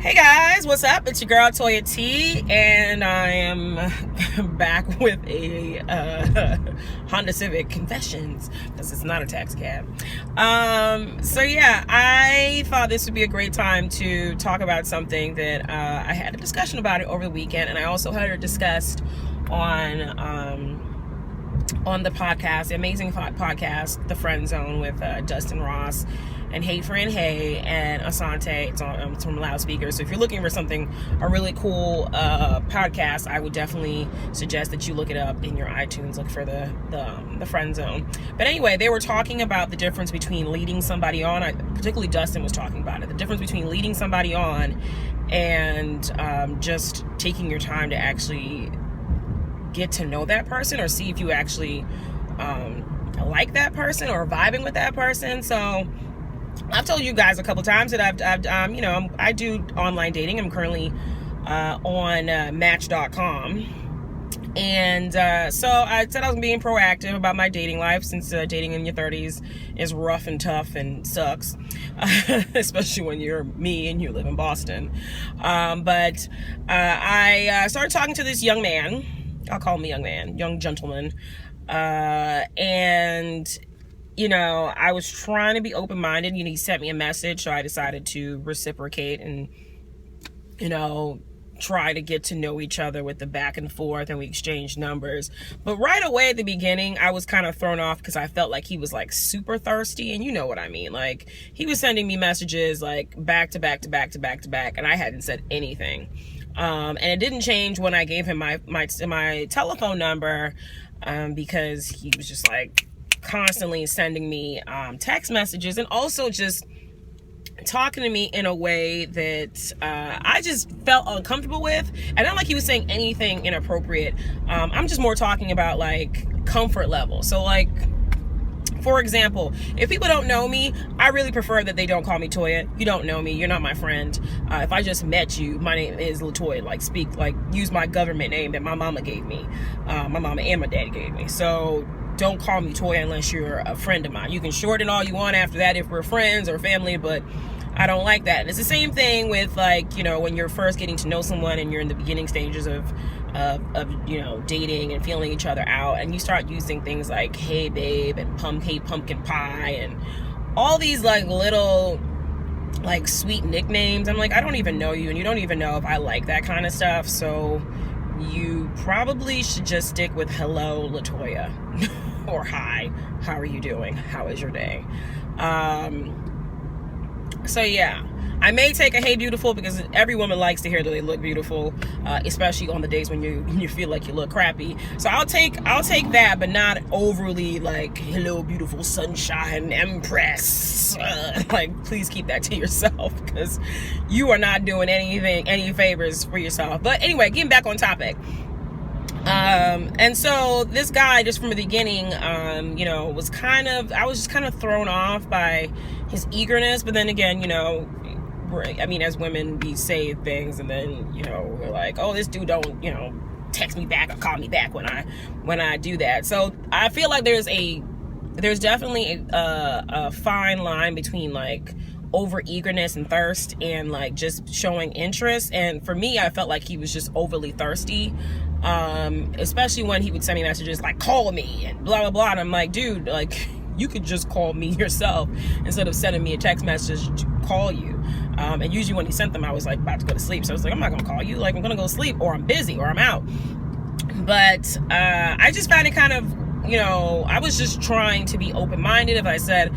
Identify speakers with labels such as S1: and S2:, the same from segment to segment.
S1: Hey guys, what's up? It's your girl Toya T, and I am back with a Honda Civic Confessions, because it's not a tax cab. So yeah, I thought this would be a great time to talk about something that I had a discussion about it over the weekend, and I also heard it discussed on the podcast, the amazing podcast, The Friend Zone, with Dustin Ross and Hey Friend Hey and Asante. It's from Loudspeaker. So if you're looking for a really cool podcast, I would definitely suggest that you look it up in your iTunes. Look for the Friend Zone. But anyway, they were talking about the difference between leading somebody on. Particularly Dustin was talking about it. The difference between leading somebody on and just taking your time to actually get to know that person, or see if you actually like that person or vibing with that person. So I've told you guys a couple times that I do online dating. I'm currently on Match.com, and so I said I was being proactive about my dating life, since dating in your 30s is rough and tough and sucks, especially when you're me and you live in Boston. But I started talking to this young man. I'll call him a young man, young gentleman, and I was trying to be open-minded. He sent me a message, so I decided to reciprocate and, try to get to know each other with the back and forth, and we exchanged numbers. But right away at the beginning, I was kind of thrown off because I felt like he was like super thirsty, and you know what I mean. Like, he was sending me messages like back to back to back to back to back, and I hadn't said anything. And it didn't change when I gave him my telephone number, because he was just like constantly sending me text messages, and also just talking to me in a way that I just felt uncomfortable with. And not like he was saying anything inappropriate. I'm just more talking about like comfort level. So like, for example, if people don't know me, I really prefer that they don't call me Toya. You don't know me. You're not my friend. If I just met you, my name is LaToya. Use my government name that my mama gave me. My mama and my daddy gave me. So don't call me Toya unless you're a friend of mine. You can shorten all you want after that if we're friends or family, but I don't like that. And it's the same thing with when you're first getting to know someone and you're in the beginning stages of dating and feeling each other out, and you start using things like hey babe and pumpkin pie and all these like little like sweet nicknames. I'm like, I don't even know you, and you don't even know if I like that kind of stuff, so you probably should just stick with hello LaToya or hi, how are you doing, how is your day? So yeah, I may take a hey beautiful, because every woman likes to hear that they look beautiful, especially on the days when you feel like you look crappy. So I'll take that, but not overly like hello beautiful sunshine empress. Please keep that to yourself, because you are not doing any favors for yourself. But anyway, getting back on topic. And so this guy, just from the beginning, I was just kind of thrown off by his eagerness. But then again, as women, we say things, and then, we're like, oh, this dude don't, text me back or call me back when I do that. So I feel like there's definitely a fine line between like over eagerness and thirst, and like just showing interest. And for me, I felt like he was just overly thirsty. Especially when he would send me messages like call me and blah blah blah, and I'm like, dude, like, you could just call me yourself instead of sending me a text message to call you. And usually when he sent them, I was like about to go to sleep, so I was like, I'm not gonna call you, like, I'm gonna go sleep, or I'm busy, or I'm out. But I just found it kind of, I was just trying to be open-minded. If I said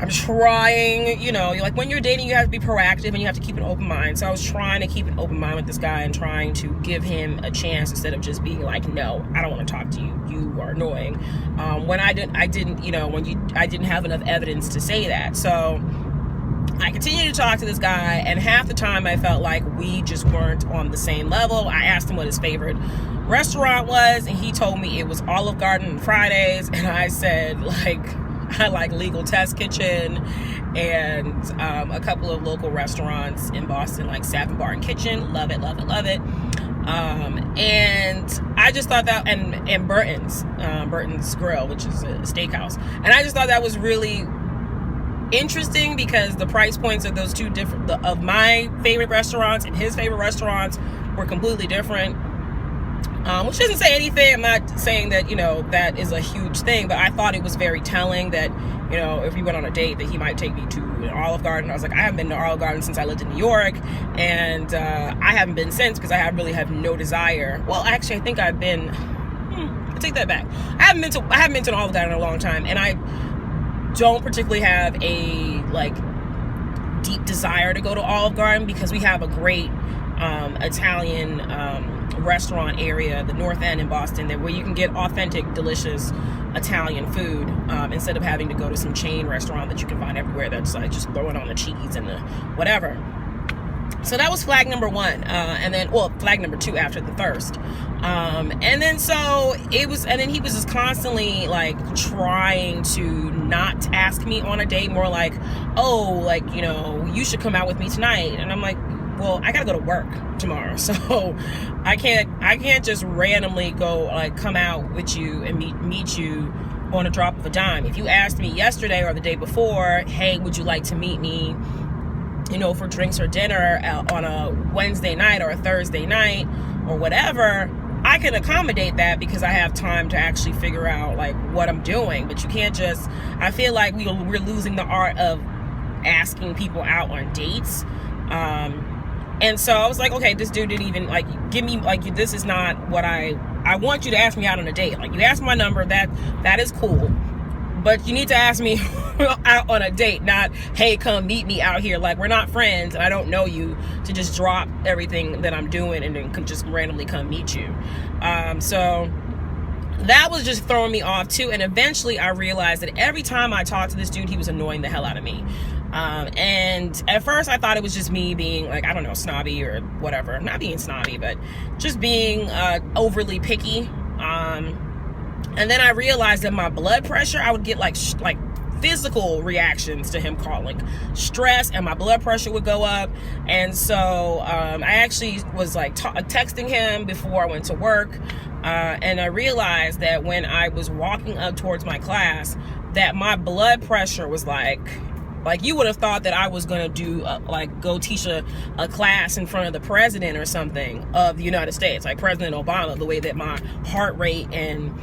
S1: I'm trying, like when you're dating, you have to be proactive and you have to keep an open mind. So I was trying to keep an open mind with this guy and trying to give him a chance, instead of just being like, no, I don't want to talk to you. You are annoying. When I didn't have enough evidence to say that. So I continued to talk to this guy, and half the time I felt like we just weren't on the same level. I asked him what his favorite restaurant was, and he told me it was Olive Garden and Fridays. And I said, like, I like Legal Test Kitchen and a couple of local restaurants in Boston, like Savin Bar and Kitchen. Love it, love it, love it. And I just thought that, and Burton's Grill, which is a steakhouse. And I just thought that was really interesting because the price points of those two different, of my favorite restaurants and his favorite restaurants were completely different. Which doesn't say anything. I'm not saying that, you know, that is a huge thing, but I thought it was very telling that, you know, if we went on a date, that he might take me to an Olive Garden. I was like, I haven't been to Olive Garden since I lived in New York, and I haven't been since because I really have no desire. Well, actually, I think I've been. I take that back. I haven't been to an Olive Garden in a long time, and I don't particularly have a like deep desire to go to Olive Garden because we have a great Italian restaurant area, the North End in Boston, there where you can get authentic, delicious Italian food instead of having to go to some chain restaurant that you can find everywhere that's like just throwing on the cheese and the whatever. So that was flag number one, and then flag number two after the first, and then so it was, and then he was just constantly like trying to not ask me on a date, more like, oh, like, you know, you should come out with me tonight, and I'm like, well, I gotta go to work tomorrow, so I can't just randomly go like come out with you and meet you on a drop of a dime. If you asked me yesterday or the day before, hey, would you like to meet me, you know, for drinks or dinner on a Wednesday night or a Thursday night or whatever, I can accommodate that because I have time to actually figure out like what I'm doing. But you can't just, I feel like we're losing the art of asking people out on dates. And so I was like, okay, this dude didn't even like give me, like, this is not what I want you to ask me out on a date. Like, you ask my number, that is cool, but you need to ask me out on a date, not, hey, come meet me out here. Like, we're not friends and I don't know you to just drop everything that I'm doing and then just randomly come meet you. So that was just throwing me off too. And eventually I realized that every time I talked to this dude, he was annoying the hell out of me. And at first I thought it was just me being like, I don't know, snobby or whatever. Not being snobby, but just being overly picky. And then I realized that my blood pressure, I would get like physical reactions to him calling, stress, and my blood pressure would go up. And so I actually was like texting him before I went to work, and I realized that when I was walking up towards my class, that my blood pressure was like you would have thought that I was gonna do go teach a class in front of the president or something of the United States, like President Obama, the way that my heart rate and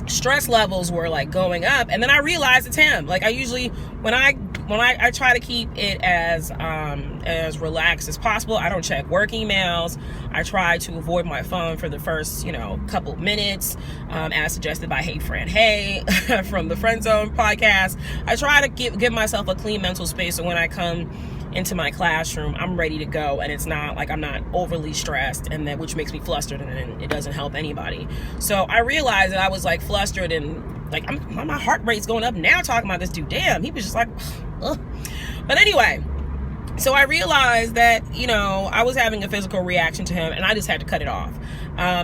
S1: stress levels were like going up. And then I realized it's him. Like, I usually, when I try to keep it as relaxed as possible. I don't check work emails. I try to avoid my phone for the first, you know, couple minutes, as suggested by Hey Friend Hey from the Friend Zone podcast. I try to give myself a clean mental space so when I come into my classroom, I'm ready to go, and it's not like I'm not overly stressed, and that which makes me flustered, and it doesn't help anybody. So I realized that I was like flustered, and like my heart rate's going up now talking about this dude. Damn, he was just like, ugh. But anyway, so I realized that, you know, I was having a physical reaction to him, and I just had to cut it off.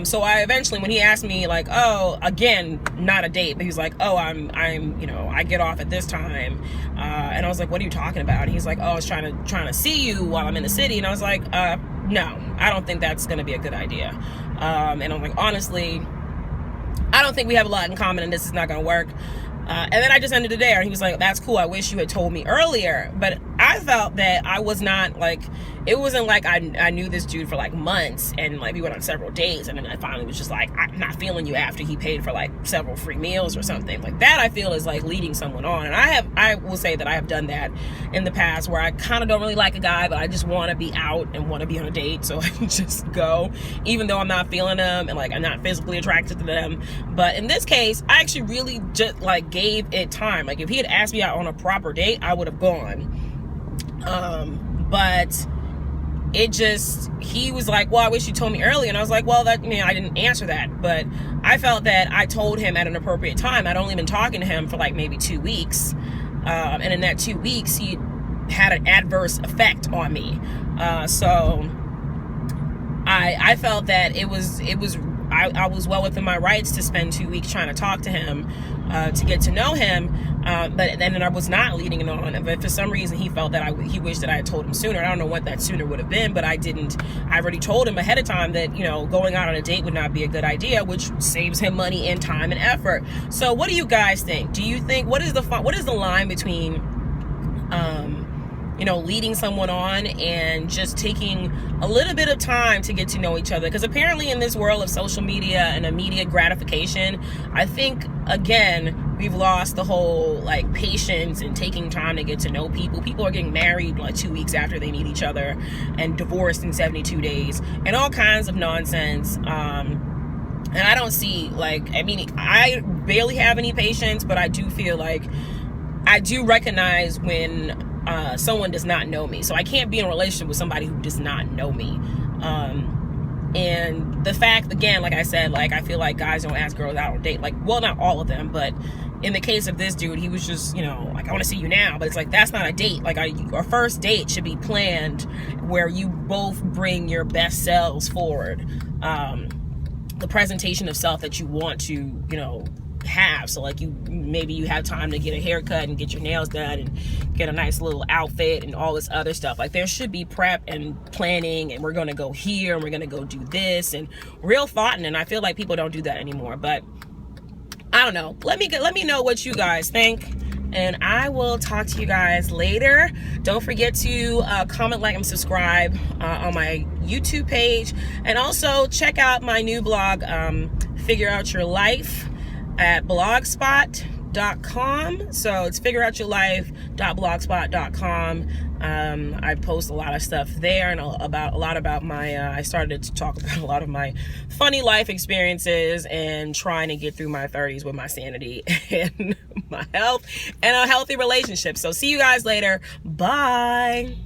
S1: So I eventually, when he asked me like, oh, again, not a date, but he's like, oh, I'm, you know, I get off at this time. And I was like, what are you talking about? And he's like, oh, I was trying to see you while I'm in the city. And I was like, no, I don't think that's going to be a good idea. And I'm like, honestly, I don't think we have a lot in common, and this is not going to work. And then I just ended it there, and he was like, that's cool, I wish you had told me earlier. But I felt that I was not like, it wasn't like I knew this dude for like months, and like we went on several dates, and then I finally was just like, I'm not feeling you after he paid for like several free meals or something like that. I feel is like leading someone on. And I will say that I have done that in the past, where I kind of don't really like a guy, but I just want to be out and want to be on a date, so I can just go even though I'm not feeling them and like I'm not physically attracted to them. But in this case, I actually really just like gave it time. Like, if he had asked me out on a proper date, I would have gone. But it just, he was like, well, I wish you told me earlier. And I was like, well, that, I mean, I didn't answer that, but I felt that I told him at an appropriate time. I'd only been talking to him for like maybe 2 weeks. And in that 2 weeks, he had an adverse effect on me. So I felt that I was well within my rights to spend 2 weeks trying to talk to him, to get to know him. But then I was not leading it on. But for some reason, he felt that he wished that I had told him sooner. I don't know what that sooner would have been, but I didn't. I already told him ahead of time that, you know, going out on a date would not be a good idea, which saves him money and time and effort. So what do you guys think? Do you think, what is the line between you know, leading someone on and just taking a little bit of time to get to know each other. Because apparently in this world of social media and immediate gratification, I think, again, we've lost the whole like patience and taking time to get to know people. People are getting married like 2 weeks after they meet each other and divorced in 72 days and all kinds of nonsense. And I don't see, like, I mean, I barely have any patience, but I do feel like I do recognize when someone does not know me. So I can't be in a relationship with somebody who does not know me. And the fact, again, like I said, like, I feel like guys don't ask girls out on date. Like, well, not all of them, but in the case of this dude, he was just, you know, like, I want to see you now. But it's like, that's not a date. Like, our first date should be planned where you both bring your best selves forward. The presentation of self that you want to, you know, have. So like, maybe you have time to get a haircut and get your nails done and get a nice little outfit and all this other stuff. Like, there should be prep and planning, and we're going to go here and we're going to go do this and real thought. And I feel like people don't do that anymore. But I don't know. Let me know what you guys think, and I will talk to you guys later. Don't forget to comment, like, and subscribe on my YouTube page, and also check out my new blog, Figure Out Your Life, at blogspot.com. So it's figureoutyourlife.blogspot.com. I post a lot of stuff there and about a lot about my I started to talk about a lot of my funny life experiences and trying to get through my 30s with my sanity and my health and a healthy relationship. So see you guys later. Bye.